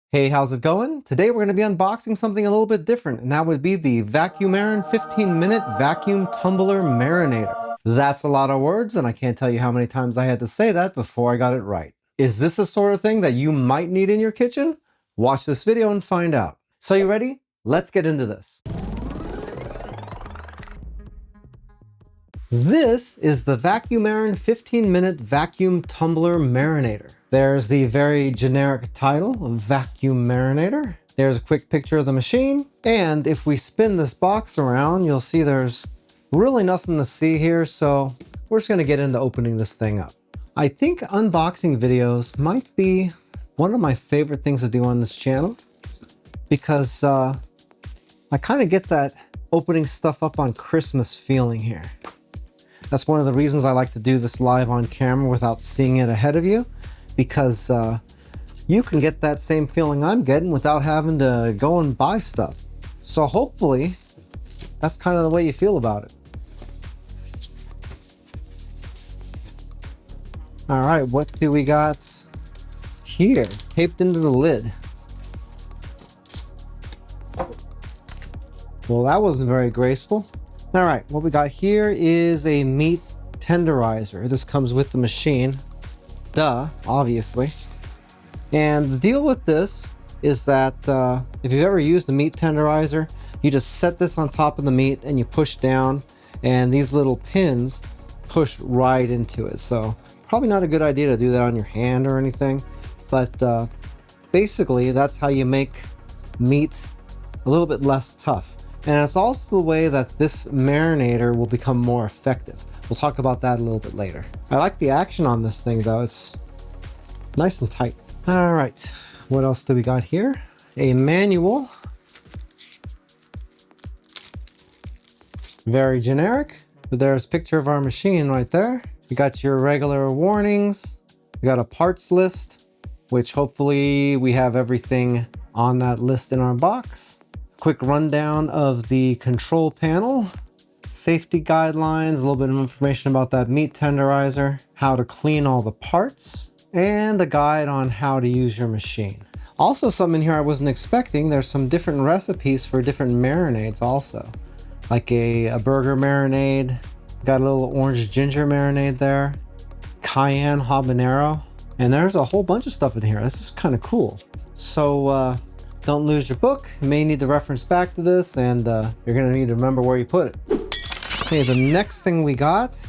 Hey, how's it going? Today we're going to be unboxing something a little bit different, and that would be the VacuMarin 15-minute Vacuum Tumbler Marinator. That's a lot of words, and I can't tell you how many times I had to say that before I got it right. Is this the sort of thing that you might need in your kitchen? Watch this video and find out. So you ready? Let's get into this. This is the VacuMarin 15-minute Vacuum Tumbler Marinator. There's the very generic title of Vacuum Marinator. There's a quick picture of the machine. And if we spin this box around, you'll see there's really nothing to see here. So we're just going to get into opening this thing up. I think unboxing videos might be one of my favorite things to do on this channel because I kind of get that opening stuff up on Christmas feeling here. That's one of the reasons I like to do this live on camera without seeing it ahead of you, because you can get that same feeling I'm getting without having to go and buy stuff. So hopefully that's kind of the way you feel about it. All right, what do we got here? Taped into the lid. Well, that wasn't very graceful. All right, what we got here is a meat tenderizer. This comes with the machine. Duh, obviously. And the deal with this is that if you've ever used a meat tenderizer, you just set this on top of the meat and you push down, and these little pins push right into it. So probably not a good idea to do that on your hand or anything, but basically that's how you make meat a little bit less tough. And it's also the way that this marinator will become more effective. We'll talk about that a little bit later. I like the action on this thing though. It's nice and tight. All right, what else do we got here? A manual. Very generic, but there's a picture of our machine right there. You got your regular warnings. You got a parts list, which hopefully we have everything on that list in our box. Quick rundown of the control panel, safety guidelines, a little bit of information about that meat tenderizer, how to clean all the parts, and a guide on how to use your machine. Also something in here I wasn't expecting, there's some different recipes for different marinades also. Like a burger marinade, got a little orange ginger marinade there, cayenne habanero, and there's a whole bunch of stuff in here. This is kind of cool. So don't lose your book. You may need to reference back to this, and you're gonna need to remember where you put it. Okay, the next thing we got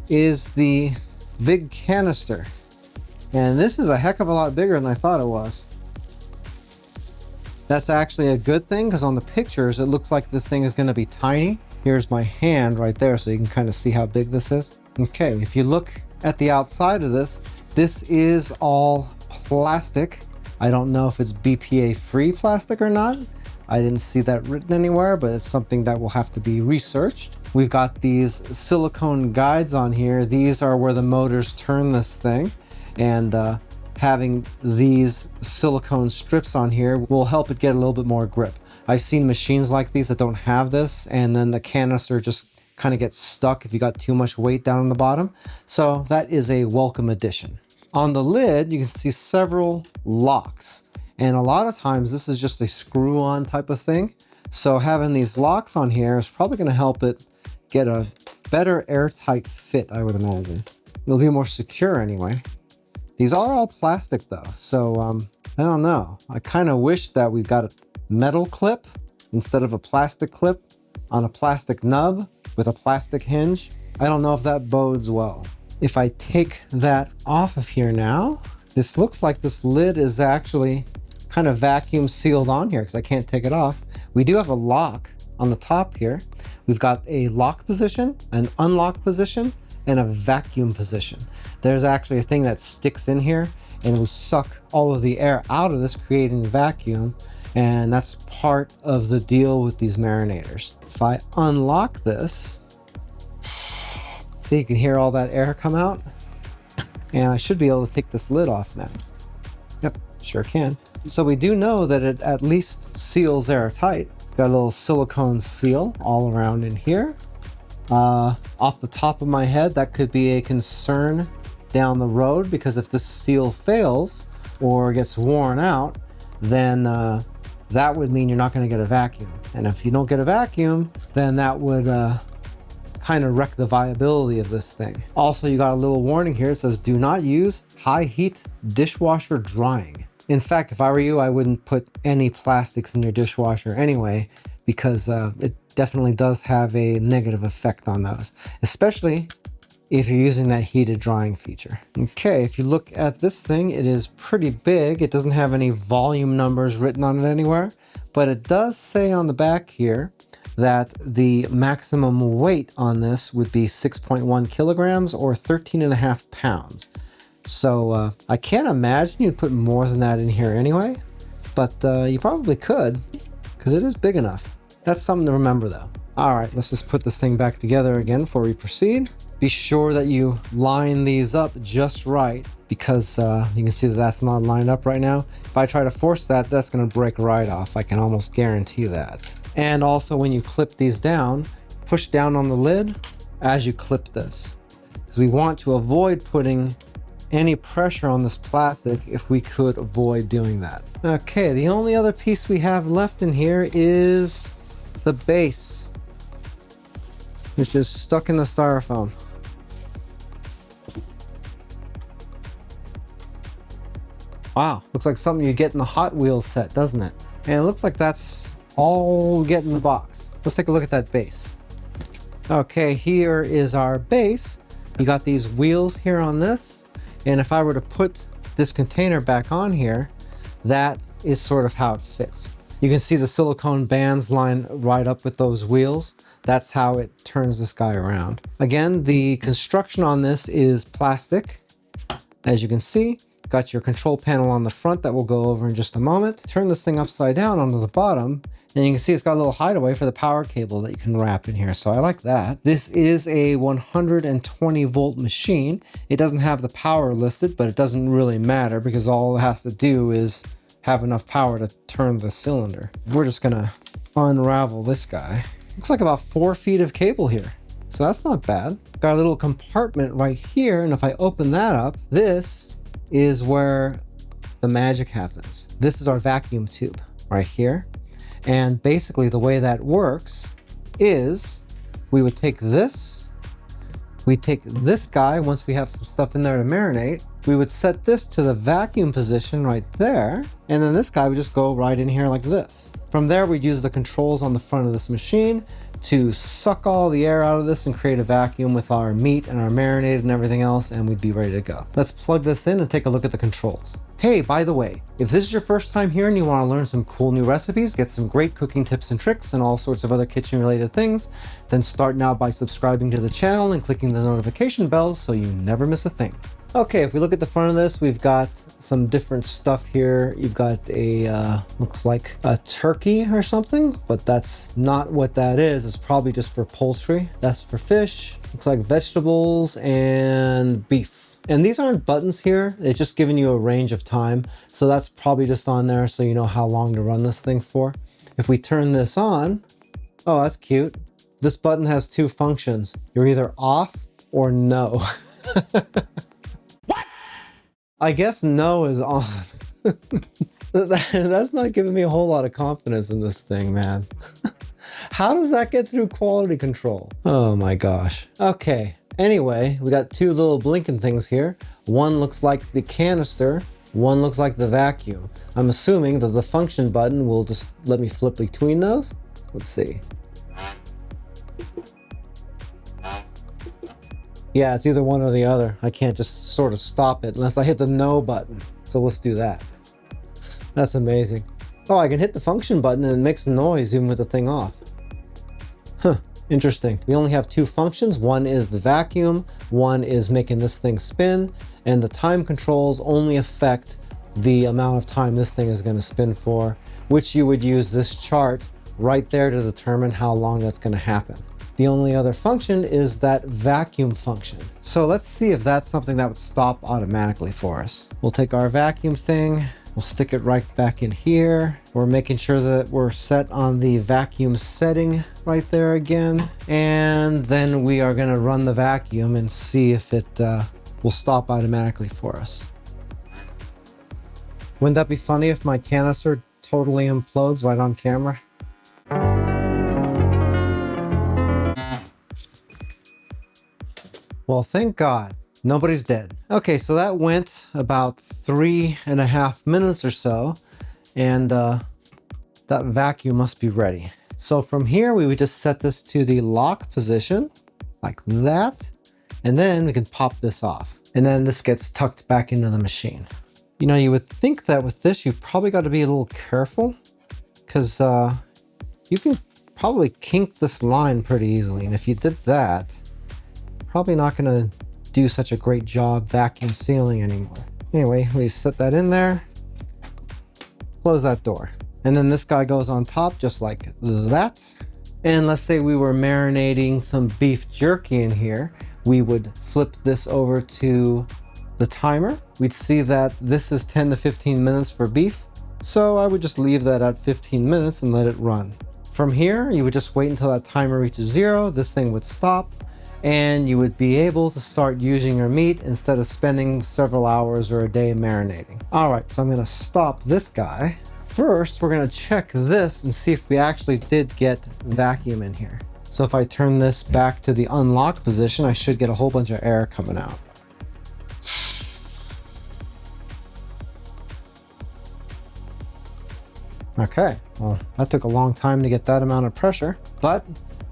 is the big canister. And this is a heck of a lot bigger than I thought it was. That's actually a good thing, because on the pictures, it looks like this thing is gonna be tiny. Here's my hand right there, so you can kind of see how big this is. Okay, if you look at the outside of this, this is all plastic. I don't know if it's BPA free plastic or not. I didn't see that written anywhere, but it's something that will have to be researched. We've got these silicone guides on here. These are where the motors turn this thing, and having these silicone strips on here will help it get a little bit more grip. I've seen machines like these that don't have this, and then the canister just kind of gets stuck if you got too much weight down on the bottom. So that is a welcome addition. On the lid, you can see several locks, and a lot of times this is just a screw-on type of thing. So having these locks on here is probably going to help it get a better airtight fit, I would imagine. It'll be more secure anyway. These are all plastic though, so I don't know. I kind of wish that we've got a metal clip instead of a plastic clip on a plastic nub with a plastic hinge. I don't know if that bodes well. If I take that off of here now, this looks like this lid is actually kind of vacuum sealed on here because I can't take it off. We do have a lock on the top here. We've got a lock position, an unlock position, and a vacuum position. There's actually a thing that sticks in here, and we suck all of the air out of this, creating vacuum, and that's part of the deal with these marinators. If I unlock this, see, you can hear all that air come out, and I should be able to take this lid off now. Yep, sure can. So we do know that it at least seals airtight. Got a little silicone seal all around in here. Off the top of my head, that could be a concern down the road, because if this seal fails or gets worn out, then that would mean you're not going to get a vacuum. And if you don't get a vacuum, then that would kind of wreck the viability of this thing. Also, you got a little warning here. It says, do not use high heat dishwasher drying. In fact, if I were you, I wouldn't put any plastics in your dishwasher anyway, because it definitely does have a negative effect on those, especially if you're using that heated drying feature. Okay, if you look at this thing, it is pretty big. It doesn't have any volume numbers written on it anywhere, but it does say on the back here that the maximum weight on this would be 6.1 kilograms or 13.5 pounds. So I can't imagine you'd put more than that in here anyway, but you probably could, because it is big enough. That's something to remember though. All right, let's just put this thing back together again before we proceed. Be sure that you line these up just right, because you can see that that's not lined up right now. If I try to force that, that's gonna break right off. I can almost guarantee that. And also when you clip these down, push down on the lid as you clip this, because we want to avoid putting any pressure on this plastic if we could avoid doing that. Okay, the only other piece we have left in here is the base, which is stuck in the styrofoam. Wow, looks like something you get in the Hot Wheels set, doesn't it? And it looks like that's all we get in the box. Let's take a look at that base. Okay, here is our base. You got these wheels here on this. And if I were to put this container back on here, that is sort of how it fits. You can see the silicone bands line right up with those wheels. That's how it turns this guy around. Again, the construction on this is plastic. As you can see, got your control panel on the front that we'll go over in just a moment. Turn this thing upside down onto the bottom, and you can see it's got a little hideaway for the power cable that you can wrap in here. So I like that. This is a 120 volt machine. It doesn't have the power listed, but it doesn't really matter because all it has to do is have enough power to turn the cylinder. We're just gonna unravel this guy. Looks like about 4 feet of cable here. So that's not bad. Got a little compartment right here, and if I open that up, this is where the magic happens. This is our vacuum tube right here. And basically the way that works is we would take this, guy, once we have some stuff in there to marinate, we would set this to the vacuum position right there. And then this guy would just go right in here like this. From there, we'd use the controls on the front of this machine to suck all the air out of this and create a vacuum with our meat and our marinade and everything else, and we'd be ready to go. Let's plug this in and take a look at the controls. Hey, by the way, if this is your first time here and you want to learn some cool new recipes, get some great cooking tips and tricks and all sorts of other kitchen related things, then start now by subscribing to the channel and clicking the notification bell so you never miss a thing. Okay, if we look at the front of this, we've got some different stuff here. You've got a, looks like a turkey or something, but that's not what that is. It's probably just for poultry. That's for fish. Looks like vegetables and beef. And these aren't buttons here. They're just giving you a range of time. So that's probably just on there so you know how long to run this thing for. If we turn this on, oh, that's cute. This button has 2 functions. You're either off or no. I guess no is on. That's not giving me a whole lot of confidence in this thing, man. How does that get through quality control? Oh my gosh. Okay, anyway, we got 2 little blinking things here. One looks like the canister, one looks like the vacuum. I'm assuming that the function button will just let me flip between those. Let's see. Yeah, it's either one or the other. I can't just sort of stop it unless I hit the no button. So let's do that. That's amazing. Oh, I can hit the function button and it makes noise even with the thing off. Huh, interesting. We only have 2 functions. One is the vacuum, one is making this thing spin, and the time controls only affect the amount of time this thing is going to spin for, which you would use this chart right there to determine how long that's going to happen. The only other function is that vacuum function. So let's see if that's something that would stop automatically for us. We'll take our vacuum thing, we'll stick it right back in here. We're making sure that we're set on the vacuum setting right there again. And then we are gonna run the vacuum and see if it will stop automatically for us. Wouldn't that be funny if my canister totally implodes right on camera? Well, thank God. Nobody's dead. Okay, so that went about 3.5 minutes or so, and that vacuum must be ready. So from here, we would just set this to the lock position, like that, and then we can pop this off. And then this gets tucked back into the machine. You know, you would think that with this, you probably got to be a little careful, because you can probably kink this line pretty easily. And if you did that, probably not going to do such a great job vacuum sealing anymore. Anyway, we set that in there, close that door. And then this guy goes on top just like that. And let's say we were marinating some beef jerky in here. We would flip this over to the timer. We'd see that this is 10 to 15 minutes for beef. So I would just leave that at 15 minutes and let it run. From here, you would just wait until that timer reaches 0. This thing would stop, and you would be able to start using your meat instead of spending several hours or a day marinating. All right, so I'm gonna stop this guy. First, we're gonna check this and see if we actually did get vacuum in here. So if I turn this back to the unlock position, I should get a whole bunch of air coming out. Okay, well, that took a long time to get that amount of pressure, but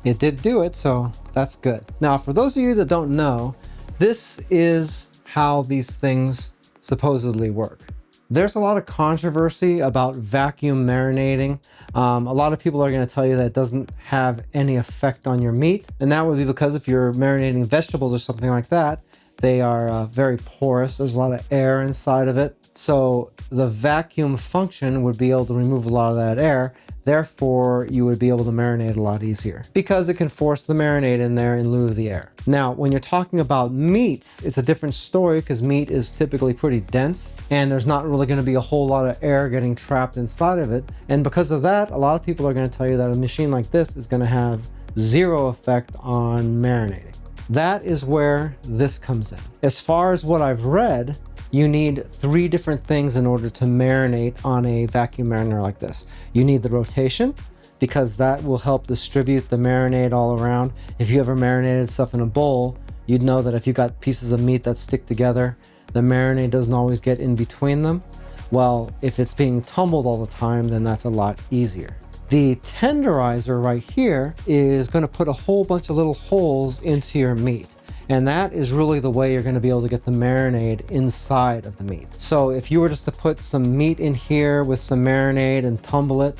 it did do it, so that's good. Now, for those of you that don't know, this is how these things supposedly work. There's a lot of controversy about vacuum marinating. A lot of people are going to tell you that it doesn't have any effect on your meat, and that would be because if you're marinating vegetables or something like that, they are very porous. There's a lot of air inside of it. So the vacuum function would be able to remove a lot of that air. Therefore, you would be able to marinate a lot easier because it can force the marinade in there in lieu of the air. Now, when you're talking about meats, it's a different story because meat is typically pretty dense and there's not really going to be a whole lot of air getting trapped inside of it. And because of that, a lot of people are going to tell you that a machine like this is going to have zero effect on marinating. That is where this comes in. As far as what I've read, you need 3 different things in order to marinate on a vacuum marinator like this. You need the rotation, because that will help distribute the marinade all around. If you ever marinated stuff in a bowl, you'd know that if you got pieces of meat that stick together, the marinade doesn't always get in between them. Well, if it's being tumbled all the time, then that's a lot easier. The tenderizer right here is going to put a whole bunch of little holes into your meat. And that is really the way you're going to be able to get the marinade inside of the meat. So if you were just to put some meat in here with some marinade and tumble it,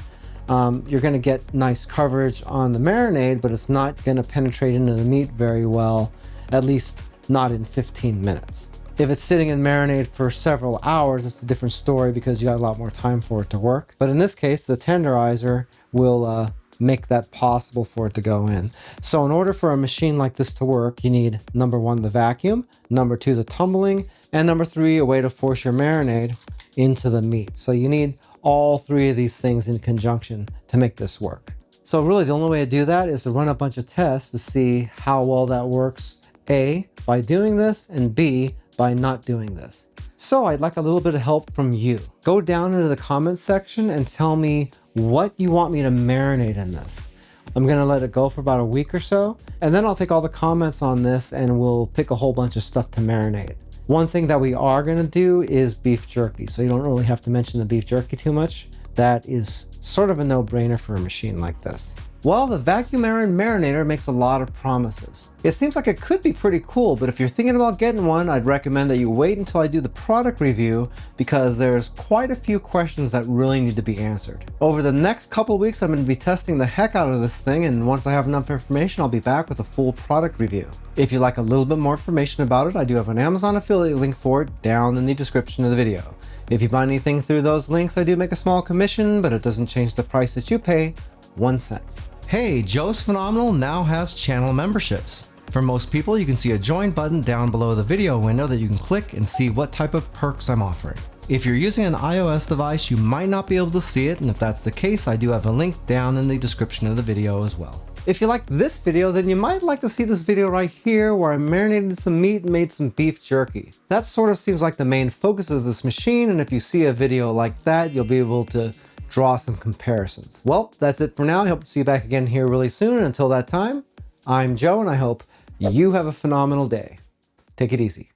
you're going to get nice coverage on the marinade, but it's not going to penetrate into the meat very well, at least not in 15 minutes. If it's sitting in marinade for several hours, it's a different story because you got a lot more time for it to work. But in this case, the tenderizer will make that possible for it to go in. So in order for a machine like this to work, you need number 1, the vacuum, number 2, the tumbling, and number 3, a way to force your marinade into the meat. So you need all 3 of these things in conjunction to make this work. So really the only way to do that is to run a bunch of tests to see how well that works. A, by doing this, and B, by not doing this. So I'd like a little bit of help from you. Go down into the comments section and tell me what you want me to marinate in this. I'm gonna let it go for about a week or so, and then I'll take all the comments on this and we'll pick a whole bunch of stuff to marinate. One thing that we are gonna do is beef jerky, so you don't really have to mention the beef jerky too much. That is sort of a no-brainer for a machine like this. Well, the VacuMarin Marinator makes a lot of promises. It seems like it could be pretty cool, but if you're thinking about getting one, I'd recommend that you wait until I do the product review because there's quite a few questions that really need to be answered. Over the next couple of weeks, I'm going to be testing the heck out of this thing, and once I have enough information, I'll be back with a full product review. If you'd like a little bit more information about it, I do have an Amazon affiliate link for it down in the description of the video. If you buy anything through those links, I do make a small commission, but it doesn't change the price that you pay 1 cent. Hey, Joe's Phenomenal now has channel memberships. For most people, you can see a join button down below the video window that you can click and see what type of perks I'm offering. If you're using an iOS device, you might not be able to see it, and if that's the case, I do have a link down in the description of the video as well. If you liked this video, then you might like to see this video right here where I marinated some meat and made some beef jerky. That sort of seems like the main focus of this machine, and if you see a video like that, you'll be able to draw some comparisons. Well, that's it for now. I hope to see you back again here really soon. And until that time, I'm Joe, and I hope you have a phenomenal day. Take it easy.